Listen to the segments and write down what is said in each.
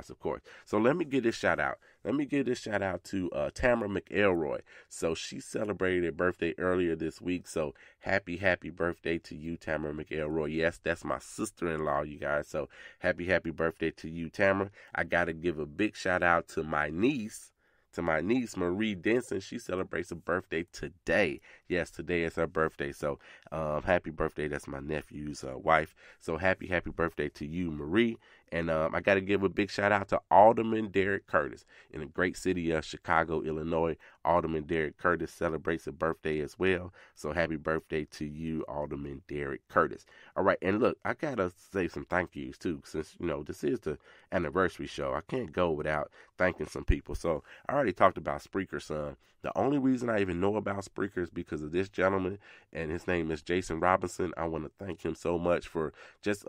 Clubhouse, of course. So let me give this shout out. Let me give this shout out to Tamara McElroy. So she celebrated her birthday earlier this week. So happy birthday to you, Tamara McElroy. Yes, that's my sister-in-law, you guys. So happy birthday to you, Tamara. I got to give a big shout out to my niece. Marie Denson. She celebrates a birthday today. Yes, today is her birthday. So, happy birthday. That's my nephew's wife. So, happy birthday to you, Marie. And I got to give a big shout out to Alderman Derek Curtis in the great city of Chicago, Illinois. Alderman Derek Curtis celebrates a birthday as well. So, happy birthday to you, Alderman Derek Curtis. All right. And look, I got to say some thank yous too, since, this is the anniversary show. I can't go without thanking some people. So, I already talked about Spreaker, son. The only reason I even know about Spreaker is because of this gentleman, and his name is Jason Robinson. I want to thank him so much for just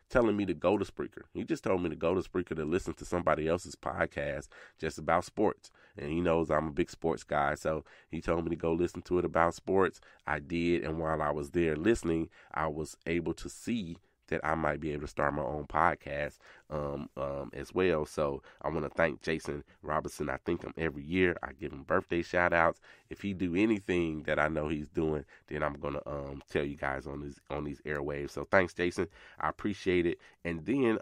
telling me to go to Spreaker. He just told me to go to Spreaker to listen to somebody else's podcast just about sports. And he knows I'm a big sports guy, so he told me to go listen to it about sports. I did, and while I was there listening, I was able to see that I might be able to start my own podcast as well. So I want to thank Jason Robinson. I thank him every year. I give him birthday shout outs. If he do anything that I know he's doing, then I'm gonna tell you guys on these airwaves. So thanks, Jason. I appreciate it. And then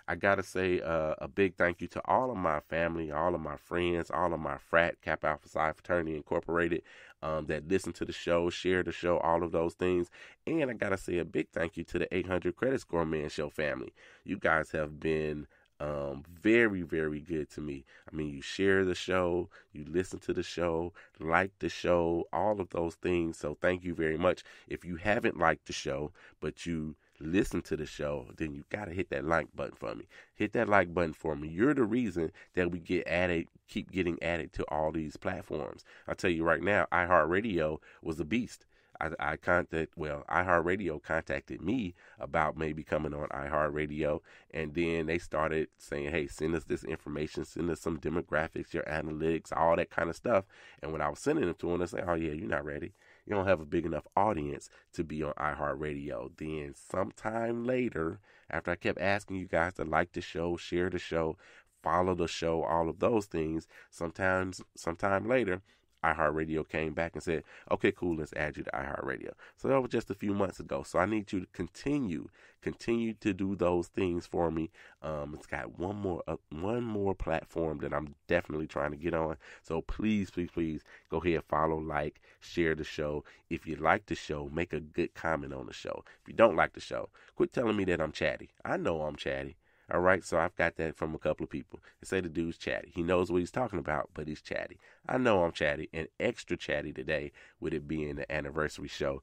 I gotta say a big thank you to all of my family, all of my friends, all of my frat Kappa Alpha Psi Fraternity Incorporated that listen to the show, share the show, all of those things. And I gotta say a big thank you to the 800 Credit Score Man Show family. You guys have been very good to me. I mean, you share the show, you listen to the show, like the show, all of those things. So thank you very much. If you haven't liked the show, but you listen to the show, then you got to hit that like button for me. Hit that like button for me. You're the reason that we keep getting added to all these platforms. I'll tell you right now, iHeartRadio was a beast. iHeartRadio contacted me about maybe coming on iHeartRadio, and then they started saying, hey, send us this information, send us some demographics, your analytics, all that kind of stuff. And when I was sending it to them, they say, oh yeah, you're not ready. You don't have a big enough audience to be on iHeartRadio. Then sometime later, after I kept asking you guys to like the show, share the show, follow the show, all of those things, sometime later, iHeartRadio came back and said, okay, cool, let's add you to iHeartRadio. So that was just a few months ago. So I need you to continue to do those things for me. It's got one more platform that I'm definitely trying to get on. So please go ahead, follow, like, share the show. If you like the show, make a good comment on the show. If you don't like the show, quit telling me that I'm chatty. I know I'm chatty. All right, so I've got that from a couple of people. They say the dude's chatty. He knows what he's talking about, but he's chatty. I know I'm chatty, and extra chatty today with it being the anniversary show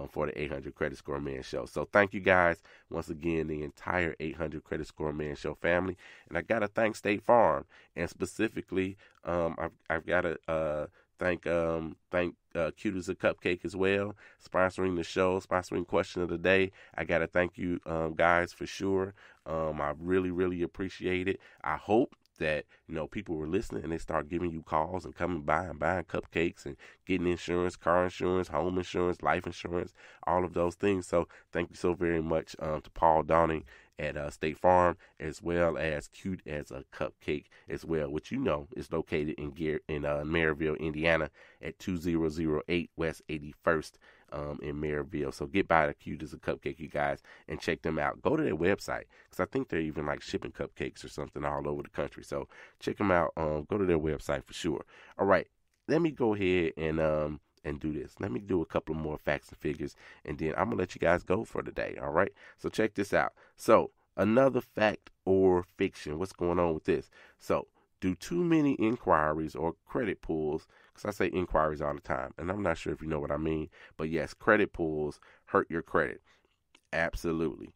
for the 800 Credit Score Man Show. So thank you guys once again, the entire 800 Credit Score Man Show family. And I got to thank State Farm, and specifically I've got to thank Cute as a Cupcake as well, sponsoring the show, sponsoring Question of the Day. I got to thank you guys for sure. I really appreciate it. I hope that people were listening and they start giving you calls and coming by and buying cupcakes and getting insurance, car insurance, home insurance, life insurance, all of those things. So thank you so very much to Paul Downing at State Farm, as well as Cute as a Cupcake as well, which is located in Maryville, Indiana at 2008 West 81st in Maryville. So get by the Cute as a Cupcake, you guys, and check them out. Go to their website, because I think they're even like shipping cupcakes or something all over the country. So check them out. Go to their website for sure. All right, let me go ahead and do this. Let me do a couple of more facts and figures, and then I'm going to let you guys go for the day, all right? So check this out. So another fact or fiction. What's going on with this? So do too many inquiries or credit pulls, because I say inquiries all the time, and I'm not sure if you know what I mean, but yes, credit pulls hurt your credit. Absolutely.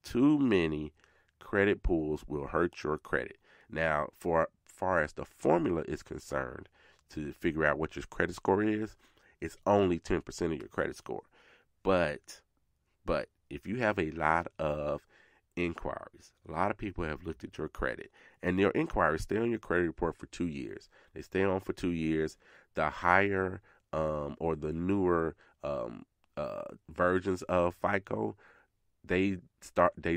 Too many credit pulls will hurt your credit. Now, for far as the formula is concerned, to figure out what your credit score is, it's only 10% of your credit score. But if you have a lot of inquiries, a lot of people have looked at your credit, and their inquiries stay on your credit report for 2 years. They stay on for 2 years. The higher or the newer versions of FICO, they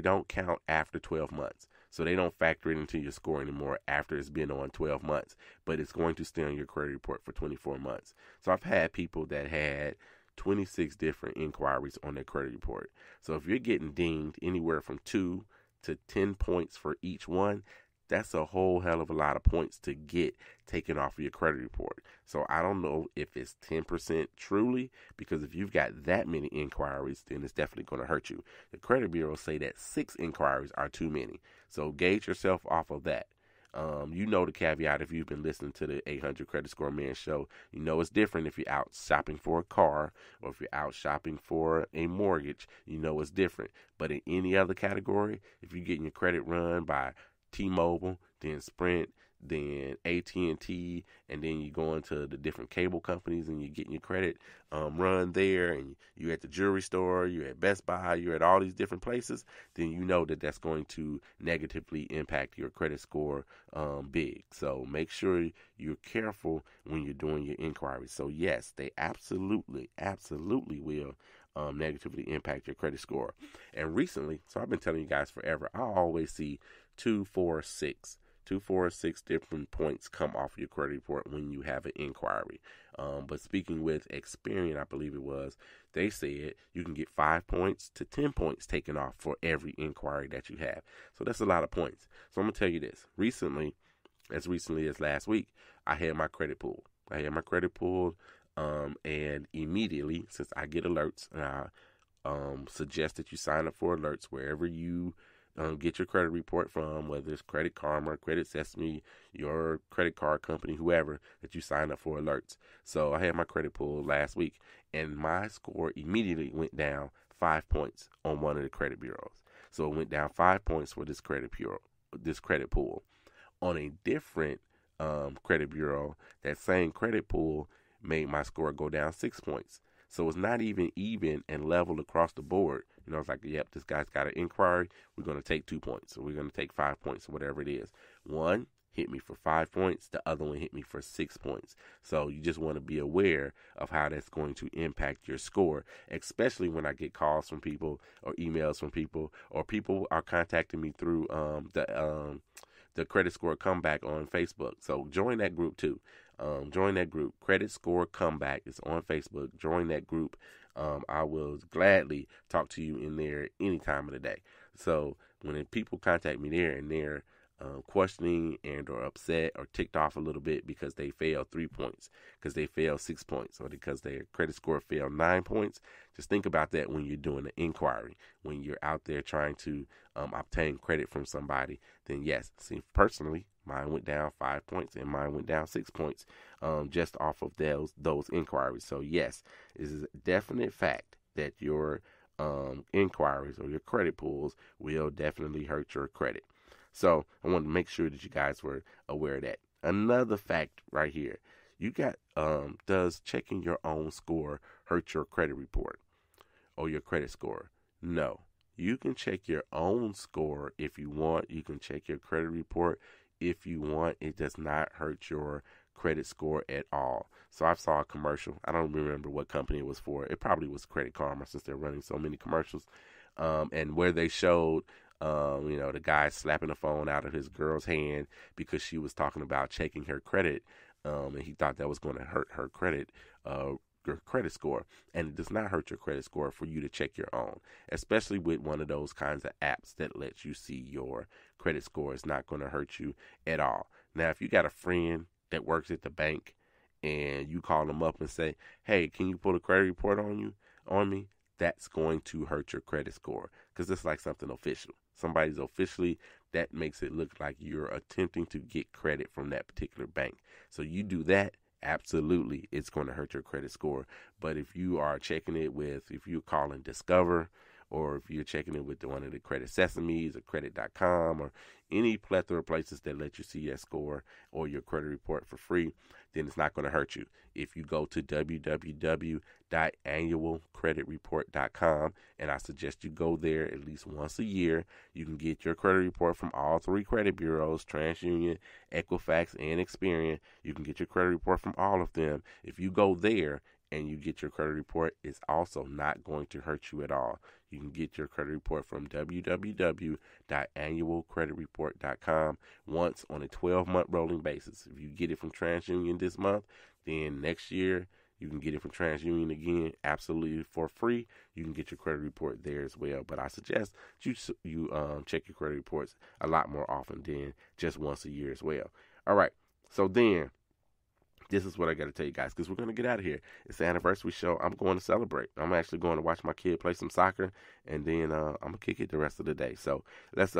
don't count after 12 months. So they don't factor it into your score anymore after it's been on 12 months, but it's going to stay on your credit report for 24 months. So I've had people that had 26 different inquiries on their credit report. So if you're getting dinged anywhere from 2 to 10 points for each one, that's a whole hell of a lot of points to get taken off of your credit report. So I don't know if it's 10% truly, because if you've got that many inquiries, then it's definitely going to hurt you. The credit bureaus say that 6 inquiries are too many. So gauge yourself off of that. You know the caveat if you've been listening to the 800 Credit Score Man show. You know it's different if you're out shopping for a car or if you're out shopping for a mortgage. You know it's different. But in any other category, if you're getting your credit run by T-Mobile, then Sprint, then AT&T, and then you go into the different cable companies and you're getting your credit run there, and you're at the jewelry store, you're at Best Buy, you're at all these different places, then you know that that's going to negatively impact your credit score big. So make sure you're careful when you're doing your inquiries. So yes, they absolutely will negatively impact your credit score. And recently, so I've been telling you guys forever, I always see 2, 4, 6 different points come off your credit report when you have an inquiry. But speaking with Experian, I believe it was, they said you can get 5 points to 10 points taken off for every inquiry that you have. So that's a lot of points. So I'm going to tell you this. As recently as last week, I had my credit pulled. And immediately, since I get alerts, and I suggest that you sign up for alerts wherever you get your credit report from, whether it's Credit Karma, Credit Sesame, your credit card company, whoever, that you sign up for alerts. So I had my credit pulled last week, and my score immediately went down 5 points on one of the credit bureaus. So it went down 5 points for this credit pool. On a different credit bureau, that same credit pool made my score go down 6 points. So it's not even and leveled across the board. You know, it's like, yep, this guy's got an inquiry. We're going to take 2 points. So we're going to take 5 points, or whatever it is. One hit me for 5 points. The other one hit me for 6 points. So you just want to be aware of how that's going to impact your score, especially when I get calls from people or emails from people, or people are contacting me through the Credit Score Comeback on Facebook. So join that group too. Join that group. Credit Score Comeback is on Facebook. Join that group. I will gladly talk to you in there any time of the day. So when people contact me there and they're questioning and or upset or ticked off a little bit because they failed 3 points, because they failed 6 points, or because their credit score failed 9 points, just think about that when you're doing an inquiry. When you're out there trying to obtain credit from somebody, then yes, see, personally, mine went down 5 points and mine went down 6 points just off of those inquiries. So yes, it is a definite fact that your inquiries or your credit pulls will definitely hurt your credit. So I wanted to make sure that you guys were aware of that. Another fact right here, you got, does checking your own score hurt your credit report or your credit score? No. You can check your own score if you want. You can check your credit report if you want. It does not hurt your credit score at all. So I saw a commercial. I don't remember what company it was for. It probably was Credit Karma, since they're running so many commercials. And where they showed the guy slapping the phone out of his girl's hand because she was talking about checking her credit, and he thought that was going to hurt her credit score. And it does not hurt your credit score for you to check your own, especially with one of those kinds of apps that lets you see your credit score. It's not going to hurt you at all. Now, if you got a friend that works at the bank and you call them up and say, hey, can you pull a credit report on me? That's going to hurt your credit score, because it's like something official. Somebody's officially, that makes it look like you're attempting to get credit from that particular bank. So you do that, absolutely, it's going to hurt your credit score. But if you are checking it if you're calling Discover, or if you're checking it with one of the Credit Sesames or Credit.com or any plethora of places that let you see your score or your credit report for free, then it's not going to hurt you. If you go to www.annualcreditreport.com, and I suggest you go there at least once a year, you can get your credit report from all 3 credit bureaus, TransUnion, Equifax, and Experian. You can get your credit report from all of them. If you go there and you get your credit report, it's also not going to hurt you at all. You can get your credit report from www.annualcreditreport.com once on a 12-month rolling basis. If you get it from TransUnion this month, then next year you can get it from TransUnion again, absolutely for free. You can get your credit report there as well. But I suggest you check your credit reports a lot more often than just once a year as well. All right, so then this is what I got to tell you guys, because we're going to get out of here. It's the anniversary show. I'm going to celebrate. I'm actually going to watch my kid play some soccer, and then I'm going to kick it the rest of the day. So let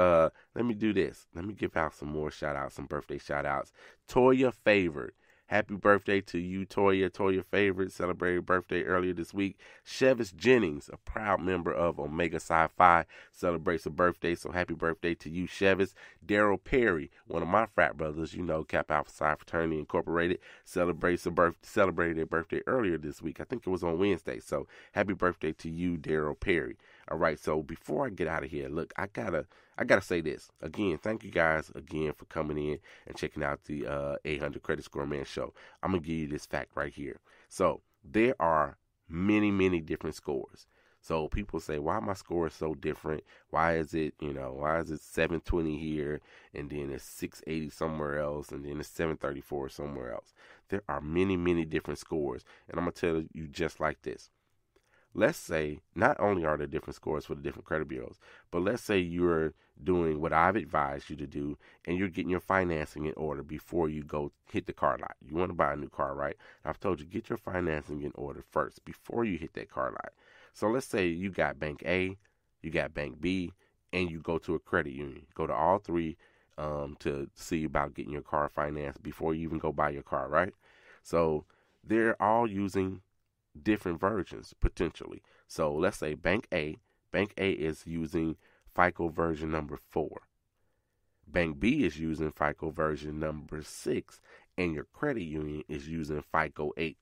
me do this. Let me give out some more shout-outs, some birthday shout-outs. Toya Favored. Happy birthday to you, Toya. Toya Favorite celebrated birthday earlier this week. Chevis Jennings, a proud member of Omega Psi Phi, celebrates a birthday. So happy birthday to you, Chevis. Daryl Perry, one of my frat brothers, Kappa Alpha Psi Fraternity Incorporated, celebrated their birthday earlier this week. I think it was on Wednesday. So happy birthday to you, Daryl Perry. All right, so before I get out of here, look, I gotta say this again. Thank you guys again for coming in and checking out the 800 Credit Score Man show. I'm gonna give you this fact right here. So there are many, many different scores. So people say, why my score is so different? Why is it 720 here, and then it's 680 somewhere else, and then it's 734 somewhere else? There are many, many different scores, and I'm gonna tell you just like this. Let's say not only are there different scores for the different credit bureaus, but let's say you're doing what I've advised you to do, and you're getting your financing in order before you go hit the car lot. You want to buy a new car, right? I've told you, get your financing in order first before you hit that car lot. So let's say you got Bank A, you got Bank B, and you go to a credit union. Go to all three to see about getting your car financed before you even go buy your car, right? So they're all using different versions potentially. So let's say Bank A is using FICO version number 4. Bank B is using FICO version number 6, and your credit union is using FICO 8.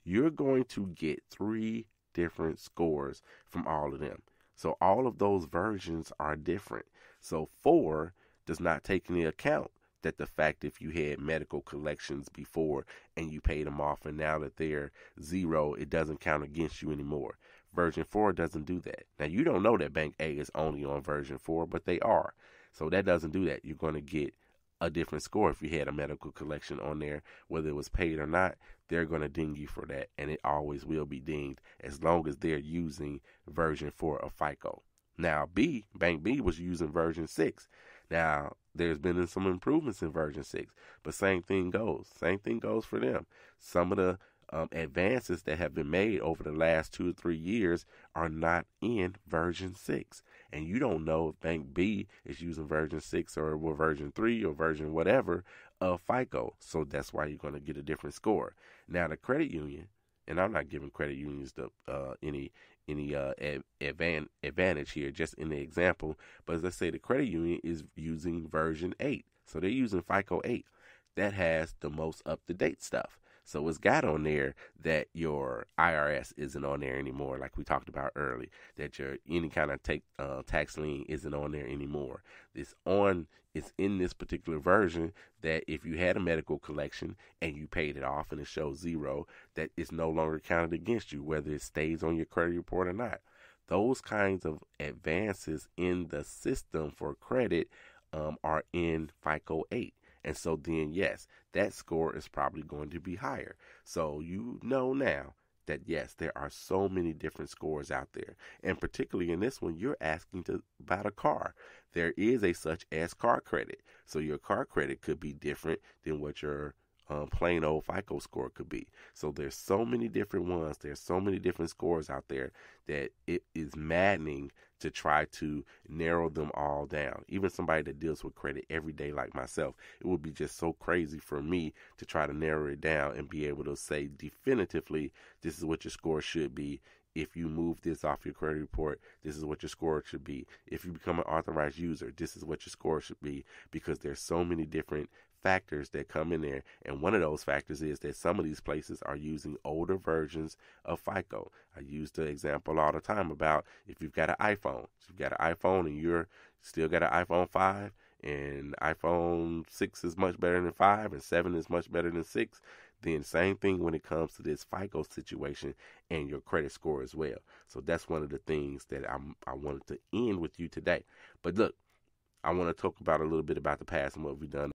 You're going to get 3 different scores from all of them. So all of those versions are different. So 4 does not take into account that the fact if you had medical collections before and you paid them off and now that they're 0, it doesn't count against you anymore. Version 4 doesn't do that. Now, you don't know that Bank A is only on version 4, but they are. So that doesn't do that. You're going to get a different score if you had a medical collection on there, whether it was paid or not. They're going to ding you for that, and it always will be dinged as long as they're using version 4 of FICO. Now, Bank B was using version 6. Now, there's been some improvements in version 6, but same thing goes. Same thing goes for them. Some of the advances that have been made over the last 2 or 3 years are not in version 6. And you don't know if Bank B is using version 6 or version 3 or version whatever of FICO. So that's why you're going to get a different score. Now, the credit union, and I'm not giving credit unions any advantage here, just in the example, but as I say, the credit union is using version 8. So they're using FICO 8. That has the most up-to-date stuff. So it's got on there that your IRS isn't on there anymore, like we talked about early, that your any kind of tax lien isn't on there anymore. It's in this particular version that if you had a medical collection and you paid it off and it shows 0, that it's no longer counted against you, whether it stays on your credit report or not. Those kinds of advances in the system for credit are in FICO 8. And so then, yes, that score is probably going to be higher. So you know now that, yes, there are so many different scores out there. And particularly in this one, you're asking about a car. There is a such as car credit. So your car credit could be different than what your plain old FICO score could be. So there's so many different ones. There's so many different scores out there that it is maddening to try to narrow them all down. Even somebody that deals with credit every day like myself, it would be just so crazy for me to try to narrow it down and be able to say definitively, this is what your score should be. If you move this off your credit report, this is what your score should be. If you become an authorized user, this is what your score should be, because there's so many different factors that come in there. And one of those factors is that some of these places are using older versions of FICO. I use the example all the time about if you've got an iPhone. If you've got an iPhone and you're still got an iPhone 5, and iPhone 6 is much better than 5 and 7 is much better than 6, Then same thing when it comes to this FICO situation and your credit score as well. So that's one of the things that I wanted to end with you today. But look, I want to talk about a little bit about the past and what we've done